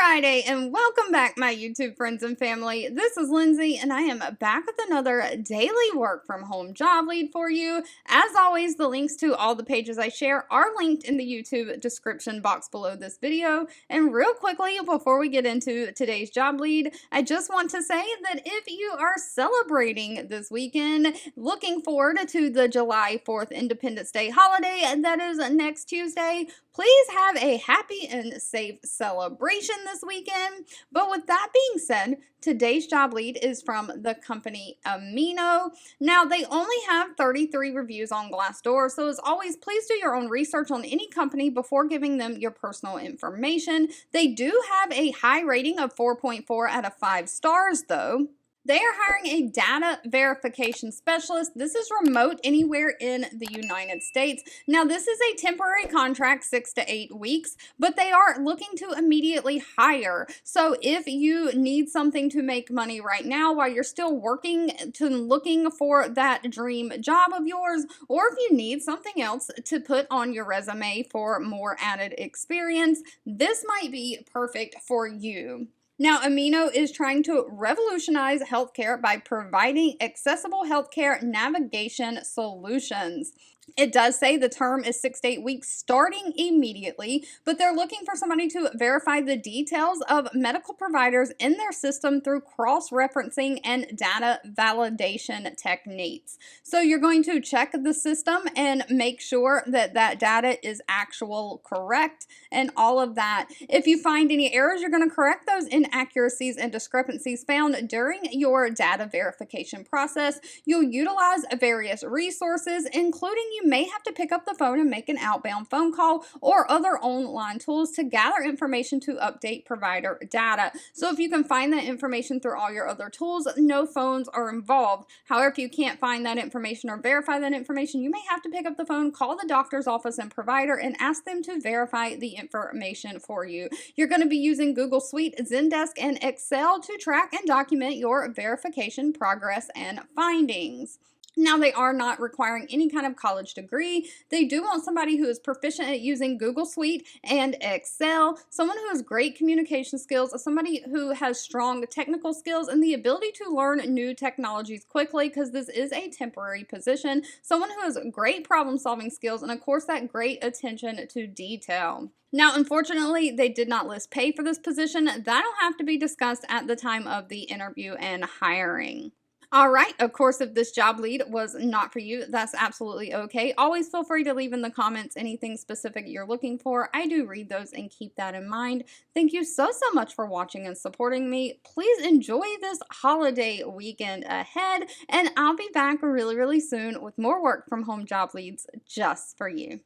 Friday, and welcome back, my YouTube friends and family. This is Lindsay, and I am back with another daily work from home job lead for you. As always, the links to all the pages I share are linked in the YouTube description box below this video. And real quickly, before we get into today's job lead, I just want to say that if you are celebrating this weekend, looking forward to the July 4th Independence Day holiday, and that is next Tuesday, please have a happy and safe celebration this weekend. But with that being said, today's job lead is from the company Amino. Now, they only have 33 reviews on Glassdoor, so as always, please do your own research on any company before giving them your personal information. They do have a high rating of 4.4 out of 5 stars, though. They are hiring a data verification specialist. This is remote anywhere in the United States. Now, this is a temporary contract, 6 to 8 weeks, but they are looking to immediately hire. So if you need something to make money right now while you're still looking for that dream job of yours, or if you need something else to put on your resume for more added experience, this might be perfect for you. Now, Amino is trying to revolutionize healthcare by providing accessible healthcare navigation solutions. It does say the term is 6 to 8 weeks starting immediately, but they're looking for somebody to verify the details of medical providers in their system through cross-referencing and data validation techniques. So you're going to check the system and make sure that that data is correct and all of that. If you find any errors, you're going to correct those inaccuracies and discrepancies found during your data verification process. You'll utilize various resources, including you may have to pick up the phone and make an outbound phone call or other online tools to gather information to update provider data. So if you can find that information through all your other tools, no phones are involved. However, if you can't find that information or verify that information, you may have to pick up the phone, call the doctor's office and provider, and ask them to verify the information for you. You're going to be using Google Suite, Zendesk, and Excel to track and document your verification progress and findings. Now, they are not requiring any kind of college degree. They do want somebody who is proficient at using Google Suite and Excel, someone who has great communication skills, somebody who has strong technical skills, and the ability to learn new technologies quickly, because this is a temporary position, someone who has great problem-solving skills, and of course, that great attention to detail. Now, unfortunately, they did not list pay for this position. That'll have to be discussed at the time of the interview and hiring. All right, of course, if this job lead was not for you, that's absolutely okay. Always feel free to leave in the comments anything specific you're looking for. I do read those and keep that in mind. Thank you so much for watching and supporting me. Please enjoy this holiday weekend ahead, and I'll be back really soon with more work from home job leads just for you.